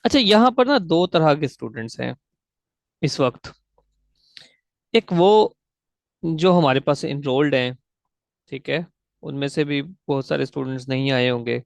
अच्छा, यहाँ पर ना दो तरह के स्टूडेंट्स हैं इस वक्त। एक वो जो हमारे पास इनरोल्ड हैं, ठीक है, उनमें से भी बहुत सारे स्टूडेंट्स नहीं आए होंगे।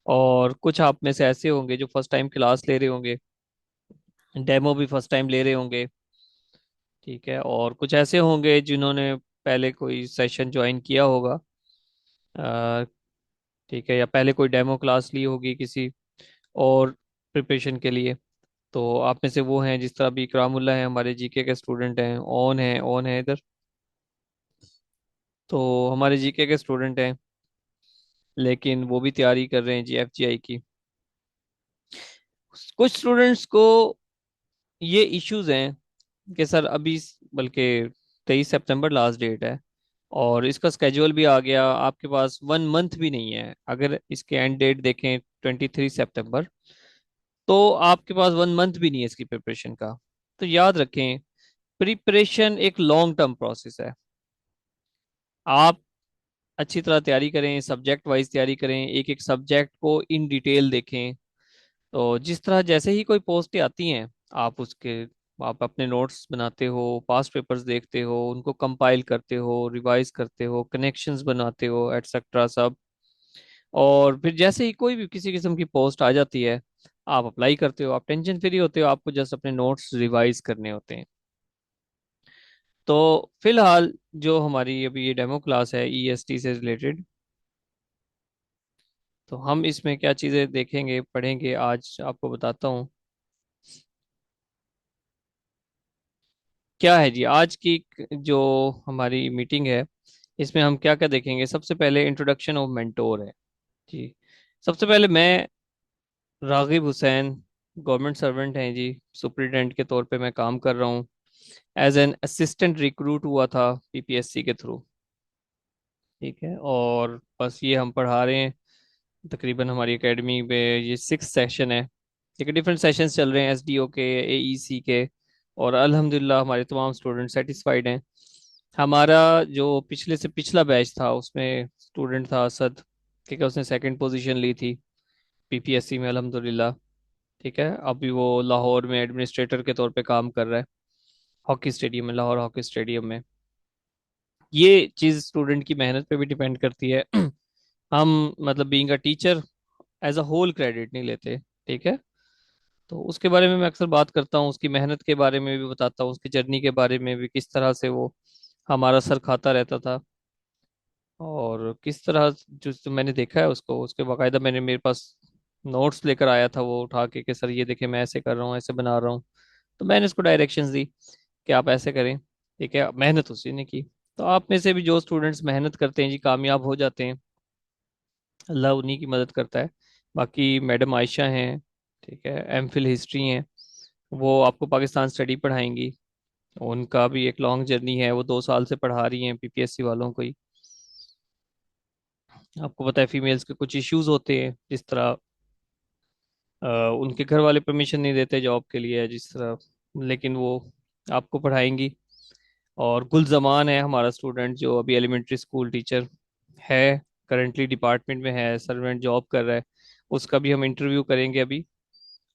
और कुछ आप में से ऐसे होंगे जो फर्स्ट टाइम क्लास ले रहे होंगे, डेमो भी फर्स्ट टाइम ले रहे होंगे। ठीक है, और कुछ ऐसे होंगे जिन्होंने पहले कोई सेशन ज्वाइन किया होगा। अ, ठीक है, या पहले कोई डेमो क्लास ली होगी किसी और प्रिपरेशन के लिए। तो आप में से वो हैं, जिस तरह भी इकरामुल्ला है, हमारे जीके के स्टूडेंट हैं, ओन है इधर। तो हमारे जीके के स्टूडेंट हैं, लेकिन वो भी तैयारी कर रहे हैं जी एफजीआई की। कुछ स्टूडेंट्स को ये इश्यूज हैं कि सर अभी, बल्कि 23 सितंबर लास्ट डेट है, और इसका स्केड्यूल भी आ गया, आपके पास 1 मंथ भी नहीं है। अगर इसके एंड डेट देखें 23 सितंबर, तो आपके पास 1 मंथ भी नहीं है इसकी प्रिपरेशन का। तो याद रखें, प्रिपरेशन एक लॉन्ग टर्म प्रोसेस है। आप अच्छी तरह तैयारी करें, सब्जेक्ट वाइज तैयारी करें, एक एक सब्जेक्ट को इन डिटेल देखें। तो जिस तरह जैसे ही कोई पोस्टें आती हैं, आप उसके आप अपने नोट्स बनाते हो, पास्ट पेपर्स देखते हो, उनको कंपाइल करते हो, रिवाइज करते हो, कनेक्शंस बनाते हो, एटसेट्रा सब। और फिर जैसे ही कोई भी किसी किस्म की पोस्ट आ जाती है, आप अप्लाई करते हो, आप टेंशन फ्री होते हो, आपको जस्ट अपने नोट्स रिवाइज करने होते हैं। तो फिलहाल जो हमारी अभी ये डेमो क्लास है ईएसटी से रिलेटेड, तो हम इसमें क्या चीज़ें देखेंगे, पढ़ेंगे, आज आपको बताता हूँ क्या है जी आज की जो हमारी मीटिंग है। इसमें हम क्या क्या देखेंगे, सबसे पहले इंट्रोडक्शन ऑफ मेंटोर है जी। सबसे पहले मैं रागिब हुसैन, गवर्नमेंट सर्वेंट हैं जी, सुपरिटेंडेंट के तौर पे मैं काम कर रहा हूँ। एज एन असिस्टेंट रिक्रूट हुआ था पीपीएससी के थ्रू। ठीक है, और बस ये हम पढ़ा रहे हैं। तकरीबन हमारी एकेडमी में ये 6 सेशन है। ठीक है, डिफरेंट सेशंस चल रहे हैं, एसडीओ के, एईसी के। और अल्हम्दुलिल्लाह हमारे तमाम स्टूडेंट सेटिस्फाइड हैं। हमारा जो पिछले से पिछला बैच था, उसमें स्टूडेंट था असद। ठीक है, उसने सेकंड पोजीशन ली थी पीपीएससी में अल्हम्दुलिल्लाह। ठीक है, अभी वो लाहौर में एडमिनिस्ट्रेटर के तौर पे काम कर रहा है, हॉकी स्टेडियम में, लाहौर हॉकी स्टेडियम में। ये चीज़ स्टूडेंट की मेहनत पे भी डिपेंड करती है। हम मतलब being a teacher as a whole credit नहीं लेते। ठीक है, तो उसके बारे में मैं अक्सर बात करता हूँ, उसकी मेहनत के बारे में भी बताता हूँ, उसकी जर्नी के बारे में भी, किस तरह से वो हमारा सर खाता रहता था। और किस तरह जो मैंने देखा है उसको, उसके बाकायदा मैंने मेरे पास नोट्स लेकर आया था वो उठा के कि सर ये देखे मैं ऐसे कर रहा हूँ, ऐसे बना रहा हूँ। तो मैंने उसको डायरेक्शंस दी कि आप ऐसे करें। ठीक है, मेहनत उसी ने की। तो आप में से भी जो स्टूडेंट्स मेहनत करते हैं जी, कामयाब हो जाते हैं। अल्लाह उन्हीं की मदद करता है। बाकी मैडम आयशा हैं, ठीक है, एमफिल हिस्ट्री हैं, वो आपको पाकिस्तान स्टडी पढ़ाएंगी। उनका भी एक लॉन्ग जर्नी है, वो 2 साल से पढ़ा रही हैं पीपीएससी वालों को ही। आपको पता है फीमेल्स के कुछ इश्यूज होते हैं, जिस तरह अ, उनके घर वाले परमिशन नहीं देते जॉब के लिए, जिस तरह, लेकिन वो आपको पढ़ाएंगी। और गुलजमान है हमारा स्टूडेंट, जो अभी एलिमेंट्री स्कूल टीचर है, करंटली डिपार्टमेंट में है, सर्वेंट जॉब कर रहा है। उसका भी हम इंटरव्यू करेंगे अभी,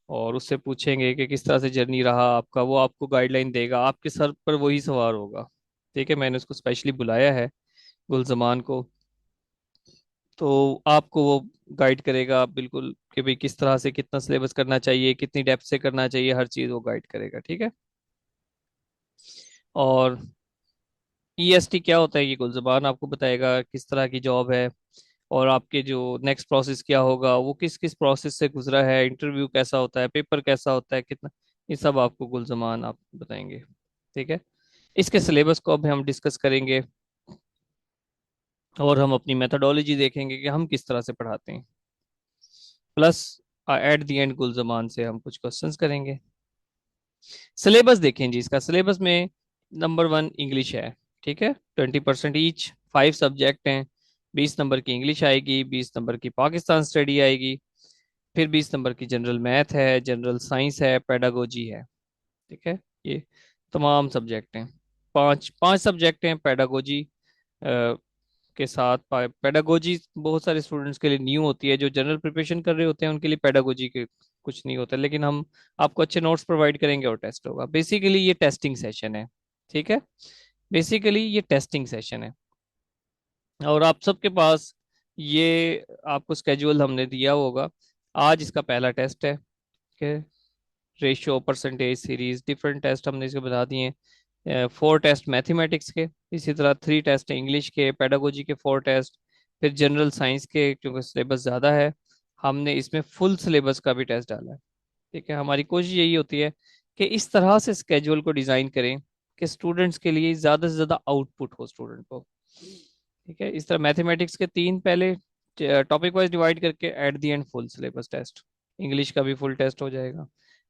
और उससे पूछेंगे कि किस तरह से जर्नी रहा आपका। वो आपको गाइडलाइन देगा, आपके सर पर वही सवार होगा। ठीक है, मैंने उसको स्पेशली बुलाया है, गुलजमान को। तो आपको वो गाइड करेगा बिल्कुल कि भाई किस तरह से कितना सिलेबस करना चाहिए, कितनी डेप्थ से करना चाहिए, हर चीज़ वो गाइड करेगा। ठीक है, और ईएसटी क्या होता है ये गुलजबान आपको बताएगा, किस तरह की जॉब है, और आपके जो नेक्स्ट प्रोसेस क्या होगा, वो किस किस प्रोसेस से गुजरा है, इंटरव्यू कैसा होता है, पेपर कैसा होता है, कितना, ये सब आपको गुलजमान आप बताएंगे। ठीक है, इसके सिलेबस को अब हम डिस्कस करेंगे, और हम अपनी मेथोडोलॉजी देखेंगे कि हम किस तरह से पढ़ाते हैं। Plus eight the and Gulzaman से हम कुछ क्वेश्चंस करेंगे। सिलेबस देखें जी, इसका सिलेबस में नंबर 1 इंग्लिश है। ठीक है, 20% ईच, 5 सब्जेक्ट हैं। 20 नंबर की इंग्लिश आएगी, 20 नंबर की पाकिस्तान स्टडी आएगी, फिर 20 नंबर की जनरल मैथ है, जनरल साइंस है, पेडागोजी है। ठीक है, ये तमाम सब्जेक्ट हैं। पांच पांच सब्जेक्ट हैं पेडागोजी, के साथ पेडागोजी बहुत सारे स्टूडेंट्स के लिए न्यू होती है, जो जनरल प्रिपरेशन कर रहे होते हैं उनके लिए पेडागोजी के कुछ नहीं होता, लेकिन हम आपको अच्छे नोट्स प्रोवाइड करेंगे और टेस्ट होगा। बेसिकली ये टेस्टिंग सेशन है, ठीक है। बेसिकली ये टेस्टिंग सेशन है, और आप सबके पास ये आपको स्केड्यूल हमने दिया होगा। आज इसका पहला टेस्ट है, ठीक है। Ratio, percentage, series, different test हमने इसके बता दिए हैं। 4 टेस्ट मैथमेटिक्स के, इसी तरह 3 टेस्ट इंग्लिश के, पेडागोजी के 4 टेस्ट, फिर जनरल साइंस के, क्योंकि सिलेबस ज़्यादा है हमने इसमें फुल सिलेबस का भी टेस्ट डाला है, ठीक है। हमारी कोशिश यही होती है कि इस तरह से स्केड्यूल को डिज़ाइन करें कि स्टूडेंट्स के लिए ज़्यादा से ज़्यादा आउटपुट हो स्टूडेंट को, ठीक है। इस तरह मैथमेटिक्स के 3 पहले टॉपिक वाइज डिवाइड करके at the end full syllabus test, English का भी फुल टेस्ट हो जाएगा,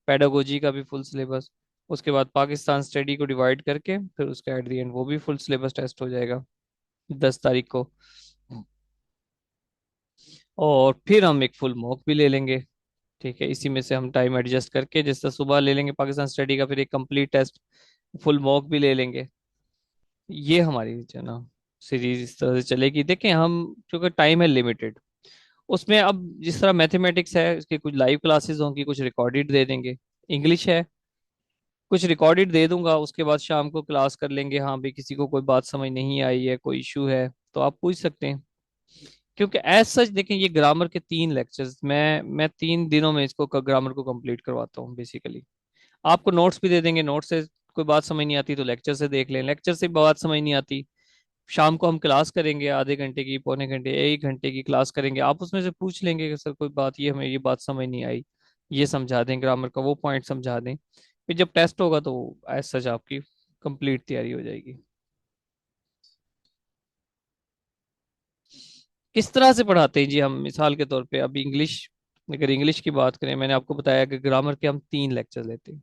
पेडागोजी का भी फुल सिलेबस। उसके बाद पाकिस्तान स्टडी को डिवाइड करके फिर उसका एट द एंड वो भी फुल सिलेबस टेस्ट हो जाएगा 10 तारीख को। और फिर हम एक फुल मॉक भी ले लेंगे, ठीक है। इसी में से हम टाइम एडजस्ट करके, जैसे सुबह ले लेंगे पाकिस्तान स्टडी का, फिर एक कंप्लीट टेस्ट फुल मॉक भी ले लेंगे। ये हमारी जो है ना सीरीज इस तरह से चलेगी। देखें हम, क्योंकि टाइम है लिमिटेड, उसमें अब जिस तरह मैथमेटिक्स है इसकी कुछ लाइव क्लासेस होंगी, कुछ रिकॉर्डेड दे देंगे। इंग्लिश है, कुछ रिकॉर्डेड दे दूंगा, उसके बाद शाम को क्लास कर लेंगे। हाँ भाई, किसी को कोई बात समझ नहीं आई है, कोई इशू है तो आप पूछ सकते हैं। क्योंकि एज सच देखें, ये ग्रामर के 3 लेक्चर्स मैं 3 दिनों में इसको ग्रामर को कंप्लीट करवाता हूँ बेसिकली। आपको नोट्स भी दे देंगे, नोट से कोई बात समझ नहीं आती तो लेक्चर से देख लें, लेक्चर से बात समझ नहीं आती शाम को हम क्लास करेंगे, आधे घंटे की, पौने घंटे, 1 घंटे की क्लास करेंगे, आप उसमें से पूछ लेंगे कि सर कोई बात, ये हमें ये बात समझ नहीं आई, ये समझा दें, ग्रामर का वो पॉइंट समझा दें। फिर जब टेस्ट होगा तो एज सच आपकी कंप्लीट तैयारी हो जाएगी। किस तरह से पढ़ाते हैं जी हम, मिसाल के तौर पे अभी इंग्लिश, अगर इंग्लिश की बात करें, मैंने आपको बताया कि ग्रामर के हम 3 लेक्चर लेते हैं।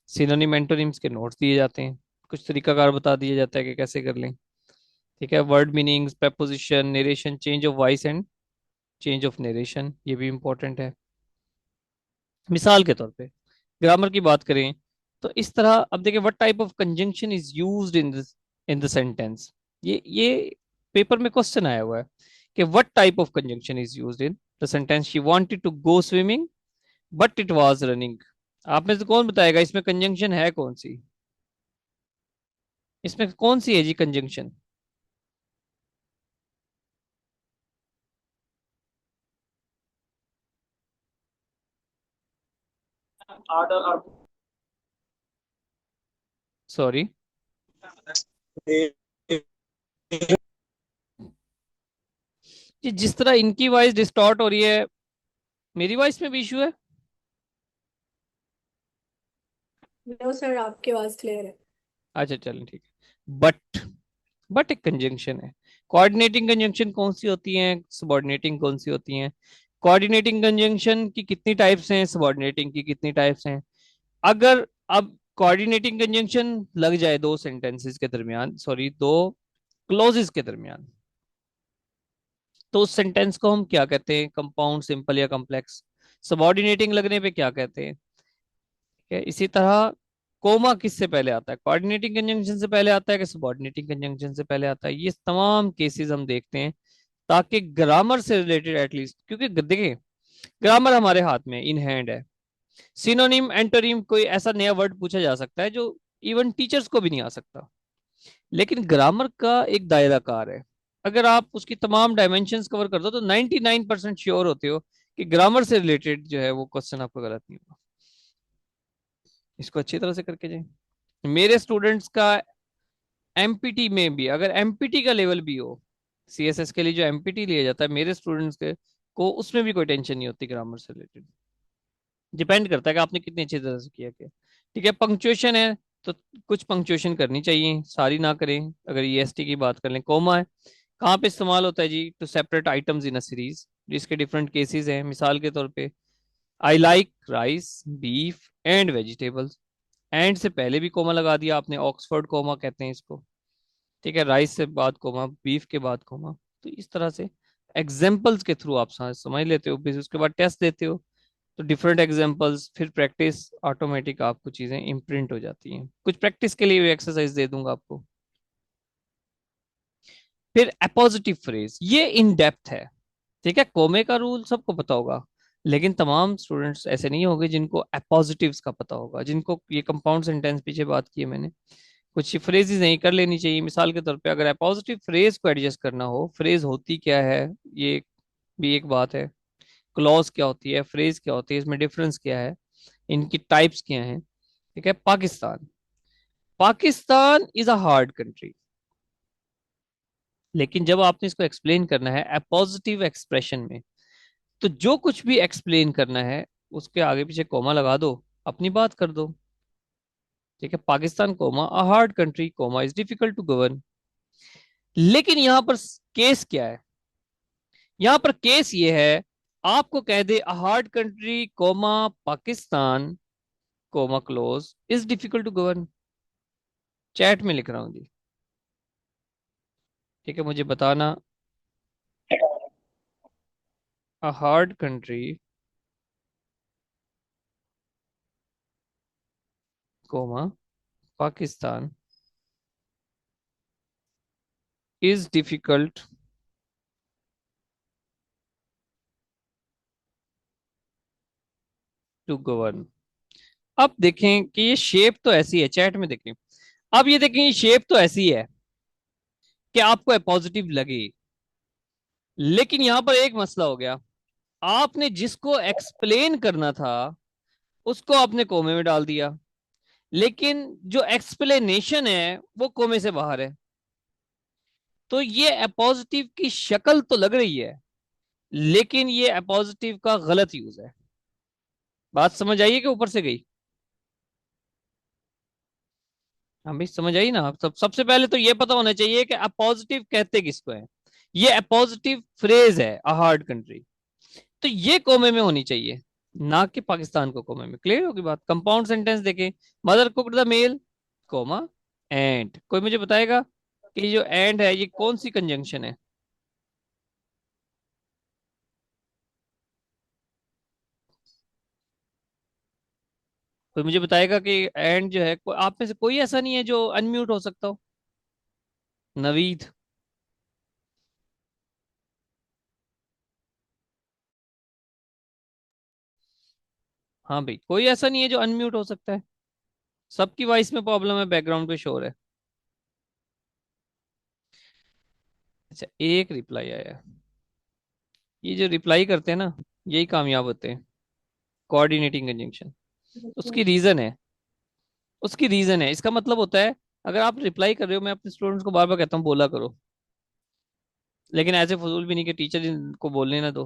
सिनोनिम एंटोनिम्स के नोट्स दिए जाते हैं, कुछ तरीकाकार बता दिया जाता है कि कैसे कर लें, ठीक है। Word meanings, preposition, narration, change of voice and change of narration, ये भी इंपॉर्टेंट है। मिसाल के तौर पे ग्रामर की बात करें तो इस तरह, अब देखिए, what type of conjunction is used in the sentence. ये पेपर में क्वेश्चन आया हुआ है कि what type of conjunction is used in the sentence, she wanted to go swimming but it was raining. आप में से कौन बताएगा इसमें कंजंक्शन है कौन सी, इसमें कौन सी है जी कंजंक्शन? सॉरी जी, जिस तरह इनकी वॉइस डिस्टॉर्ट हो रही है, मेरी वॉइस में भी इशू है? नो सर, आपकी आवाज क्लियर है। अच्छा चलें, ठीक है। बट एक कंजंक्शन है। कोऑर्डिनेटिंग कंजंक्शन कौन सी होती हैं, सबऑर्डिनेटिंग कौन सी होती हैं? कोऑर्डिनेटिंग कंजंक्शन की कितनी टाइप्स हैं, सबऑर्डिनेटिंग की कितनी टाइप्स हैं? अगर अब कोऑर्डिनेटिंग कंजंक्शन लग जाए दो सेंटेंसेस के दरमियान, सॉरी, दो क्लोजेस के दरमियान, तो उस सेंटेंस को हम क्या कहते हैं, कंपाउंड, सिंपल या कॉम्प्लेक्स? सबऑर्डिनेटिंग लगने पे क्या कहते हैं? ठीक है। इसी तरह कोमा किससे पहले आता है, कोऑर्डिनेटिंग कंजंक्शन से पहले आता है कि सबऑर्डिनेटिंग कंजंक्शन से पहले आता है? ये तमाम केसेस हम देखते हैं ताकि ग्रामर से रिलेटेड एटलीस्ट, क्योंकि देखिए ग्रामर हमारे हाथ में इन हैंड है। सिनोनिम एंटोनिम कोई ऐसा नया वर्ड पूछा जा सकता है जो इवन टीचर्स को भी नहीं आ सकता, लेकिन ग्रामर का एक दायराकार है। अगर आप उसकी तमाम डायमेंशंस कवर कर दो तो 99% श्योर होते हो कि ग्रामर से रिलेटेड जो है वो क्वेश्चन आपको गलत नहीं होगा। इसको अच्छी तरह से करके जाए। मेरे स्टूडेंट्स का एमपीटी में भी, अगर एमपीटी का लेवल भी हो, सीएसएस के लिए जो एमपीटी लिया जाता है मेरे स्टूडेंट्स के को, उसमें भी कोई टेंशन नहीं होती ग्रामर से रिलेटेड। डिपेंड करता है कि आपने कितनी अच्छी तरह से किया क्या, ठीक है। पंक्चुएशन है तो कुछ पंक्चुएशन करनी चाहिए, सारी ना करें। अगर ईएसटी की बात कर लें, कोमा है, कहाँ पे इस्तेमाल होता है जी, to separate items in a series, जिसके डिफरेंट केसेस हैं। मिसाल के तौर पे I like rice, beef and vegetables, and से पहले भी कोमा लगा दिया आपने, ऑक्सफोर्ड कोमा कहते हैं इसको, ठीक है। राइस से बाद कोमा, बीफ के बाद कोमा। तो इस तरह से एग्जाम्पल्स के थ्रू आप समझ लेते हो, फिर उसके बाद टेस्ट देते हो, तो डिफरेंट एग्जाम्पल्स, फिर प्रैक्टिस, ऑटोमेटिक आपको चीजें इम्प्रिंट हो जाती हैं। कुछ प्रैक्टिस के लिए भी एक्सरसाइज दे दूंगा आपको। फिर अपोजिटिव फ्रेज, ये इन डेप्थ है। ठीक है, कोमे का रूल सबको पता होगा, लेकिन तमाम स्टूडेंट्स ऐसे नहीं होंगे जिनको अपोजिटिव्स का पता होगा, जिनको ये कंपाउंड सेंटेंस पीछे बात की है मैंने, कुछ फ्रेजेस नहीं कर लेनी चाहिए। मिसाल के तौर पे अगर अपोजिटिव फ्रेज को एडजस्ट करना हो, फ्रेज होती क्या है, ये भी एक बात है। क्लॉज क्या होती है, फ्रेज क्या होती है, इसमें डिफरेंस क्या है, इनकी टाइप्स क्या हैं। ठीक है, Pakistan, Pakistan is a hard country. लेकिन जब आपने इसको एक्सप्लेन करना है पॉजिटिव एक्सप्रेशन में, तो जो कुछ भी एक्सप्लेन करना है उसके आगे पीछे कोमा लगा दो, अपनी बात कर दो। ठीक है, Pakistan comma a hard country comma is difficult to govern. लेकिन यहां पर केस क्या है, यहां पर केस ये है, आपको कह दे a hard country comma Pakistan comma close is difficult to govern. Chat में लिख रहा हूं जी। ठीक है, मुझे बताना, a hard country comma Pakistan is difficult to govern. अब देखें कि ये शेप तो ऐसी है, चैट में देखें। अब ये देखें, ये शेप तो ऐसी है कि आपको पॉजिटिव लगे, लेकिन यहां पर एक मसला हो गया। आपने जिसको एक्सप्लेन करना था उसको आपने कोमे में डाल दिया, लेकिन जो एक्सप्लेनेशन है वो कोमे से बाहर है। तो ये अपोजिटिव की शक्ल तो लग रही है, लेकिन ये अपोजिटिव का गलत यूज है। बात समझ आइए कि ऊपर से गई? हाँ भाई, समझ आई ना? आप सबसे पहले तो ये पता होना चाहिए कि अपोजिटिव कहते किसको है। ये अपोजिटिव फ्रेज है, अ हार्ड कंट्री, तो ये कोमे में होनी चाहिए, ना कि पाकिस्तान को कोमे में। क्लियर होगी बात? कंपाउंड सेंटेंस देखें, mother cooked the meal comma and. कोई मुझे बताएगा कि जो एंड है ये कौन सी कंजंक्शन है? कोई मुझे बताएगा कि एंड जो है, आप में से कोई ऐसा नहीं है जो अनम्यूट हो सकता हो? नवीद? हाँ भाई, कोई ऐसा नहीं है जो अनम्यूट हो सकता है? सबकी वॉइस में प्रॉब्लम है, बैकग्राउंड पे शोर है। अच्छा, एक रिप्लाई आया। ये जो रिप्लाई करते हैं ना, यही कामयाब होते हैं, कोऑर्डिनेटिंग कंजंक्शन। उसकी रीजन है, उसकी रीजन है, इसका मतलब होता है, अगर आप रिप्लाई कर रहे हो, मैं अपने स्टूडेंट्स को बार बार कहता हूँ बोला करो, लेकिन ऐसे फजूल भी नहीं कि टीचर को बोलने ना दो।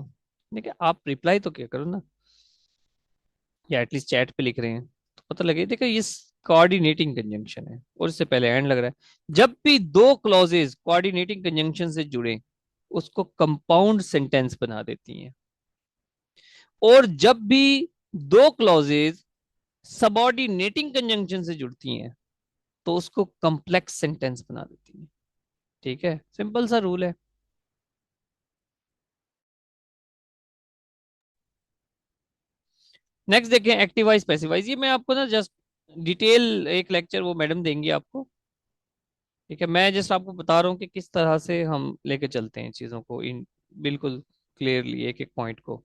देखिए, आप रिप्लाई तो क्या करो ना, या एटलीस्ट चैट पे लिख रहे हैं तो पता लगे। देखिए, ये कोऑर्डिनेटिंग कंजंक्शन है और इससे पहले एंड लग रहा है। जब भी दो क्लॉजेज कोऑर्डिनेटिंग कंजंक्शन से जुड़े, उसको कंपाउंड सेंटेंस बना देती हैं। और जब भी दो क्लॉजेज सबऑर्डिनेटिंग कंजंक्शन से जुड़ती हैं, तो उसको कॉम्प्लेक्स सेंटेंस बना देती हैं। ठीक है, सिंपल सा रूल है। नेक्स्ट देखें, एक्टिवाइज पैसिवाइज। ये मैं आपको ना जस्ट डिटेल एक लेक्चर वो मैडम देंगी आपको। ठीक है, मैं जस्ट आपको बता रहा हूँ कि किस तरह से हम लेके चलते हैं चीजों को, इन बिल्कुल क्लियरली एक एक पॉइंट को।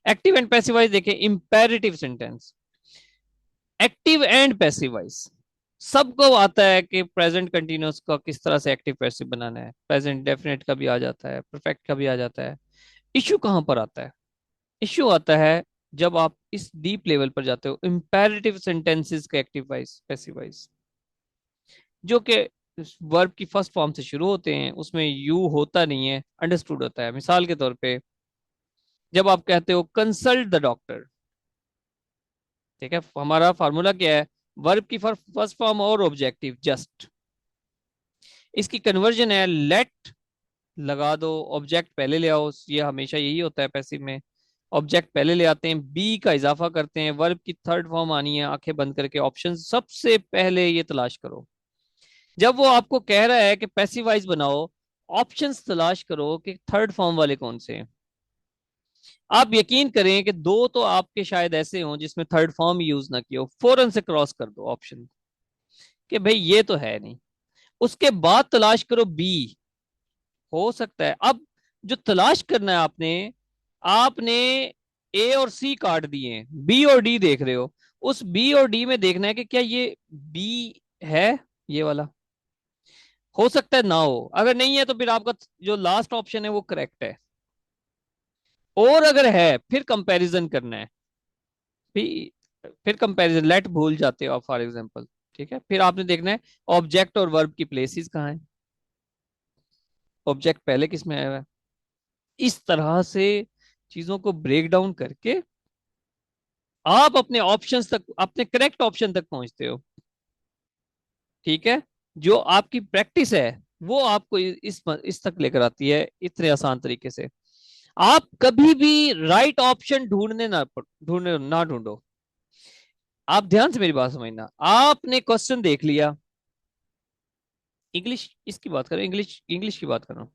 एक्टिव एंड पैसिवाइज देखें, imperative sentence, active and passivise. सबको आता है कि प्रेजेंट कंटिन्यूअस का किस तरह से एक्टिव पैसिव बनाना है, प्रेजेंट डेफिनेट का भी आ जाता है, परफेक्ट का भी आ जाता है। इश्यू कहां पर आता है? इश्यू आता है जब आप इस डीप लेवल पर जाते हो, इंपेरेटिव सेंटेंसेस के एक्टिव वाइज पैसिव वाइज, जो कि वर्ब की फर्स्ट फॉर्म से शुरू होते हैं, उसमें यू होता नहीं है, अंडरस्टूड होता है। मिसाल के तौर पे, जब आप कहते हो कंसल्ट द डॉक्टर, ठीक है, हमारा फार्मूला क्या है? वर्ब की फर्स्ट फॉर्म और ऑब्जेक्टिव जस्ट, इसकी कन्वर्जन है लेट लगा दो, ऑब्जेक्ट पहले ले आओ। ये हमेशा यही होता है पैसिव में, ऑब्जेक्ट पहले ले आते हैं, बी का इजाफा करते हैं, वर्ब की थर्ड फॉर्म आनी है, आंखें बंद करके ऑप्शन सबसे पहले ये तलाश करो। जब वो आपको कह रहा है कि पैसिवाइज बनाओ, ऑप्शंस तलाश करो कि थर्ड फॉर्म वाले कौन से हैं। आप यकीन करें कि दो तो आपके शायद ऐसे हों जिसमें थर्ड फॉर्म यूज ना किया हो, फौरन से क्रॉस कर दो ऑप्शन कि भाई ये तो है नहीं। उसके बाद तलाश करो बी, हो सकता है। अब जो तलाश करना है आपने, आपने ए और सी काट दिए हैं, बी और डी देख रहे हो। उस बी और डी में देखना है कि क्या ये बी है, ये वाला। हो सकता है ना हो, अगर नहीं है तो फिर आपका जो लास्ट ऑप्शन है वो करेक्ट है। और अगर है फिर कंपैरिजन करना है। फिर कंपैरिजन लेट भूल जाते हो आप फॉर एग्जांपल। ठीक है, फिर आपने देखना है ऑब्जेक्ट और वर्ब की प्लेसेस कहाँ है, ऑब्जेक्ट पहले किस में आया हुआ है। इस तरह से चीजों को ब्रेक डाउन करके आप अपने ऑप्शंस तक, अपने करेक्ट ऑप्शन तक पहुंचते हो। ठीक है, जो आपकी प्रैक्टिस है वो आपको इस तक लेकर आती है इतने आसान तरीके से। आप कभी भी राइट ऑप्शन ढूंढो। आप ध्यान से मेरी बात समझना। आपने क्वेश्चन देख लिया, इंग्लिश इसकी बात करो, इंग्लिश इंग्लिश की बात करो।